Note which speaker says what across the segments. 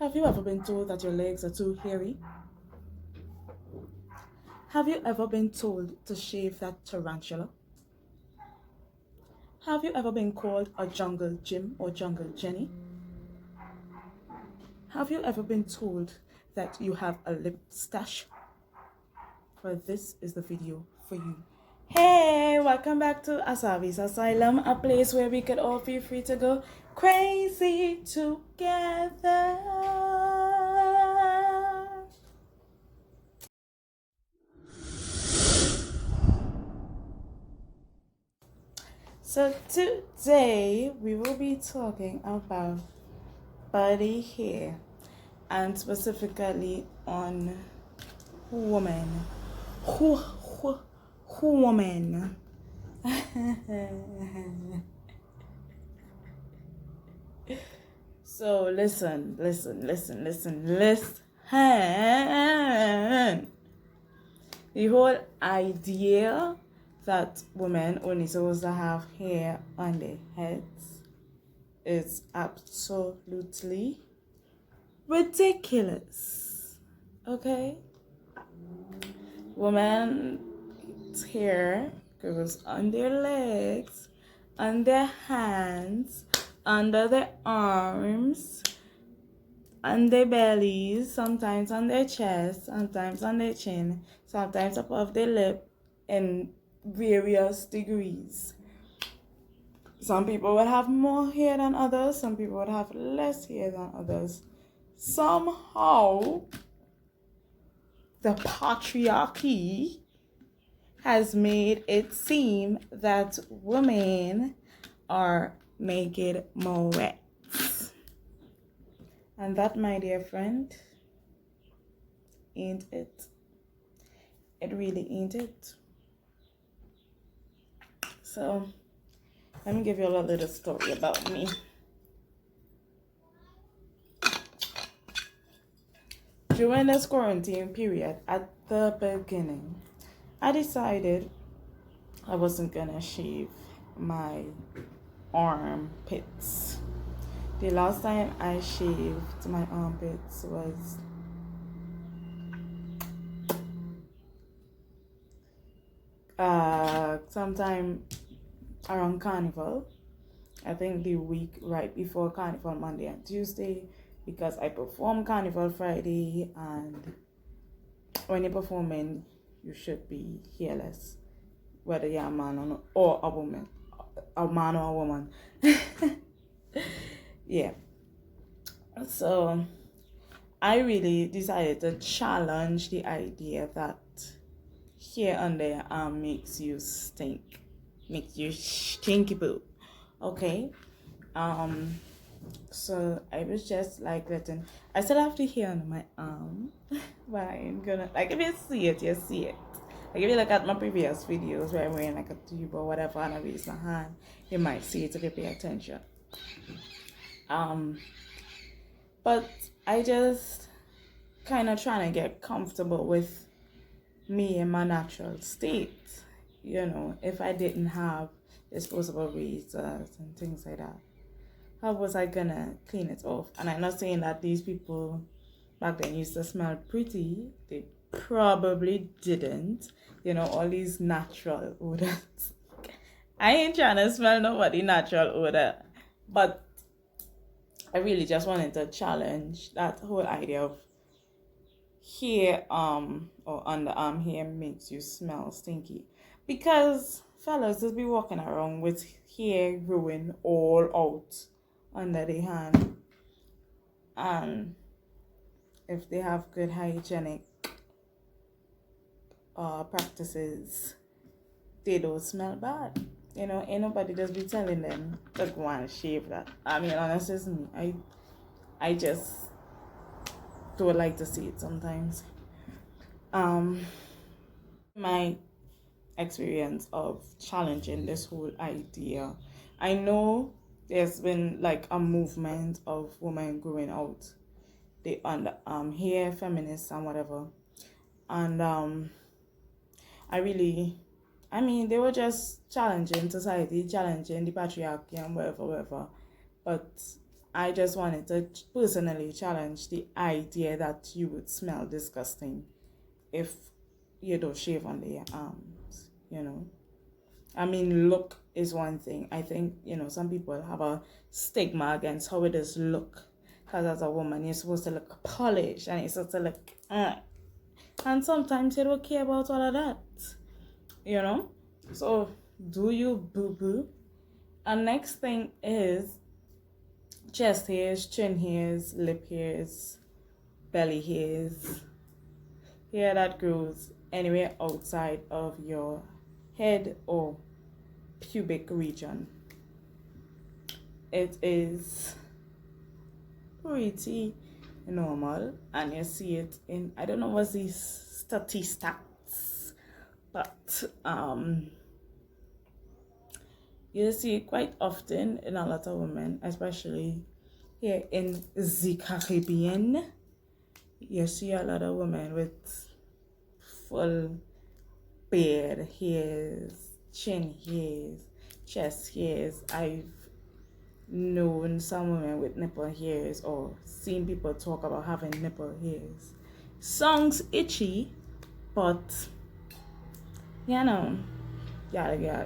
Speaker 1: Have you ever been told that your legs are too hairy? Have you ever been told to shave that tarantula? Have you ever been called a jungle Jim or jungle Jenny? Have you ever been told that you have a lip stash? Well, this is the video for you. Hey, welcome back to Asavi's Asylum, a place where we could all feel free to go crazy together. So today we will be talking about body hair and specifically on women. Woman. So listen. The whole idea that women only supposed to have hair on their heads is absolutely ridiculous. Okay? Women's hair goes on their legs, on their hands, under their arms, on their bellies, sometimes on their chest, sometimes on their chin, sometimes above their lip in various degrees. Some people would have more hair than others, some people would have less hair than others. Somehow, the patriarchy has made it seem that women are making more wet. And that, my dear friend, ain't it. It really ain't it. So, let me give you a little story about me. During this quarantine period, at the beginning, I decided I wasn't gonna shave my armpits. The last time I shaved my armpits was sometime around Carnival. I think the week right before Carnival, Monday and Tuesday, because I perform Carnival Friday, and when you're performing, you should be hairless, whether you're a man or a woman, a man or a woman. Yeah. So I really decided to challenge the idea that hair under your arm makes you stink, makes you stinky poo. Okay. So I was just like I still have the hair on my arm, but I ain't gonna, like, if you see it, you see it. Like, if you look at my previous videos where I'm wearing like a tube or whatever and I raise my hand, you might see it if you pay attention. But I just kind of trying to get comfortable with me in my natural state. You know, if I didn't have disposable razors and things like that, how was I gonna clean it off? And I'm not saying that these people back then used to smell pretty. They probably didn't. You know, all these natural odors. I ain't trying to smell nobody natural odor. But I really just wanted to challenge that whole idea of hair or underarm hair makes you smell stinky. Because fellas just be walking around with hair growing all out under the hand, and if they have good hygienic practices, they don't smell bad. You know, ain't nobody just be telling them to go and shave that. I mean, honestly, it's me. I just don't like to see it sometimes. My experience of challenging this whole idea, I know there's been like a movement of women growing out the underarm hair, feminists and whatever, and I mean, they were just challenging society, challenging the patriarchy and whatever. But I just wanted to personally challenge the idea that you would smell disgusting if you don't shave under your arms, you know. I mean, look is one thing. I think, some people have a stigma against how it does look. Because as a woman, you're supposed to look polished and you're supposed to look, and sometimes you don't care about all of that, So, do you boo-boo? And next thing is chest hairs, chin hairs, lip hairs, belly hairs, hair that grows anywhere outside of your head or pubic region. It is pretty normal, and you see it in, I don't know what's these statistics, but you see it quite often in a lot of women, especially here in the Caribbean. You see a lot of women with full beard hairs, chin hairs, chest hairs. I've known some women with nipple hairs or seen people talk about having nipple hairs. Sounds itchy, but yeah,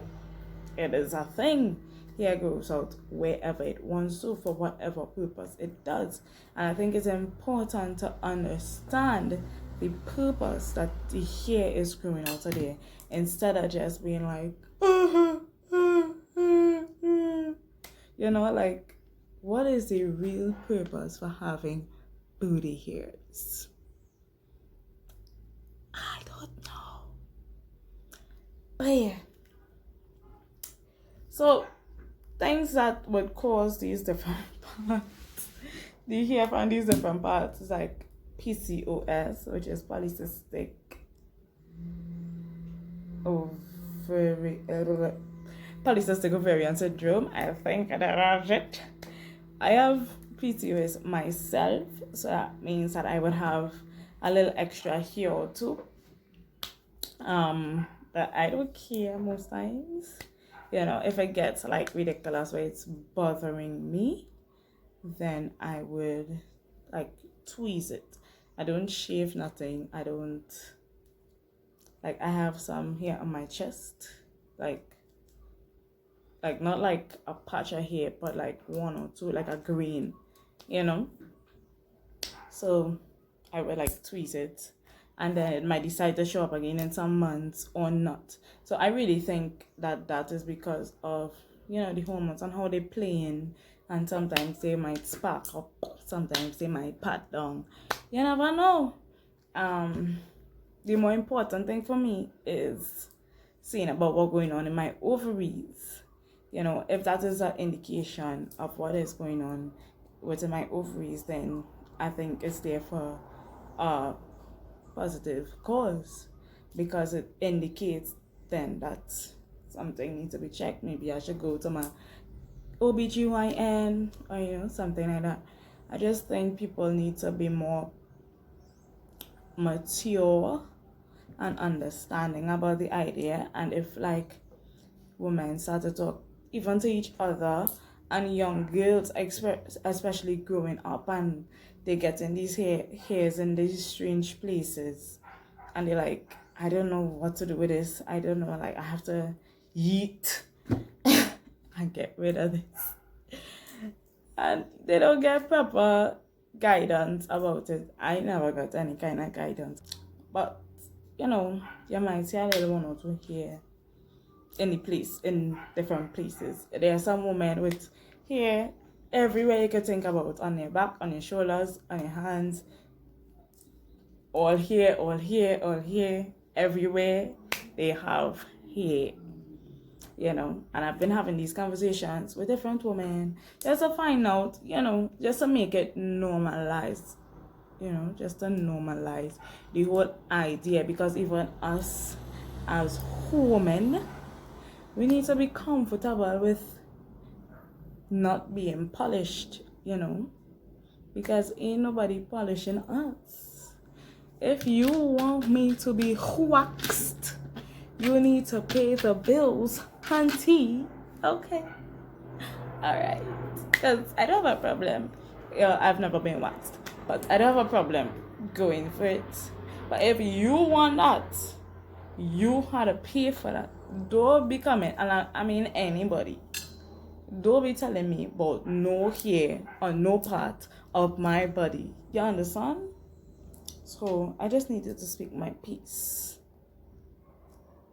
Speaker 1: it is a thing. Hair grows out wherever it wants to, for whatever purpose it does. And I think it's important to understand the purpose that the hair is growing out of there, instead of just being like, like, what is the real purpose for having booty hairs? I don't know. But yeah. So, things that would cause these different parts, the hair from these different parts, is like PCOS, which is polycystic ovarian syndrome. I think that is it. I have PCOS myself, so that means that I would have a little extra hair or two. But I don't care most times. If it gets like ridiculous where it's bothering me, then I would like tweeze it. I don't shave nothing. I don't, like, I have some hair on my chest, like not like a patch of hair, but like one or two, like a green, so I would like tweeze it, and then it might decide to show up again in some months or not. So I really think that is because of, the hormones and how they play in, and sometimes they might spark up, sometimes they might pat down. You never know. The more important thing for me is seeing about what's going on in my ovaries. If that is an indication of what is going on within my ovaries, then I think it's there for a positive cause, because it indicates then that something needs to be checked. Maybe I should go to my OBGYN or something like that. I just think people need to be more mature and understanding about the idea. And if like women start to talk even to each other, and young girls especially growing up, and they get in these hairs in these strange places, and they're like, I don't know what to do with this, I don't know, like I have to yeet and get rid of this, and they don't get proper guidance about it. I never got any kind of guidance, but you might see a little one or two here in different places. There are some women with hair everywhere you could think about, on your back, on your shoulders, on your hands, all here, everywhere they have hair, and I've been having these conversations with different women just to find out, just to make it normalized, just to normalize the whole idea, because even us as women, we need to be comfortable with not being polished, because ain't nobody polishing us. If you want me to be waxed, you need to pay the bills, hunty. Okay. All right. Because I don't have a problem. I've never been waxed, but I don't have a problem going for it. But if you want that, you had to pay for that. Don't be coming, and I mean anybody. Don't be telling me about no hair or no part of my body. You understand? So I just needed to speak my piece.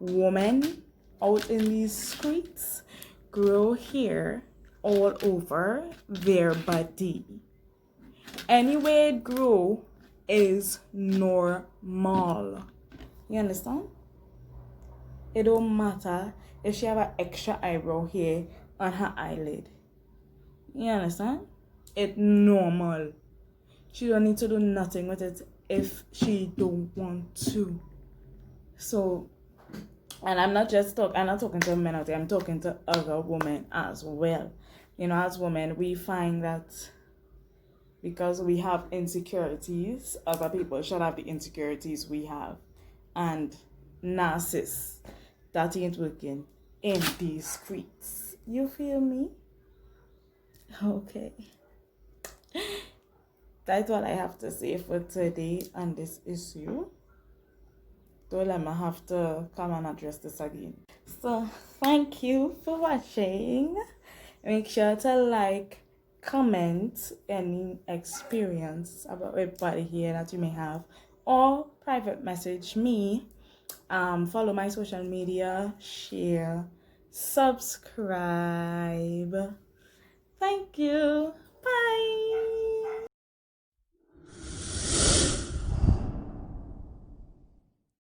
Speaker 1: Women out in these streets grow hair all over their body. Anywhere it grow is normal. You understand? It don't matter if she have an extra eyebrow hair on her eyelid. You understand? It's normal. She don't need to do nothing with it if she don't want to. So, and I'm not talking to men out there, I'm talking to other women as well. You know, as women, we find that because we have insecurities, other people should have the insecurities we have. And narcissists, that ain't working in these streets. You feel me? Okay. That's all I have to say for today on this issue. Don't let me have to come and address this again. So, thank you for watching. Make sure to like, comment any experience about everybody here that you may have, or private message me. Follow my social media, share, subscribe. Thank you. Bye.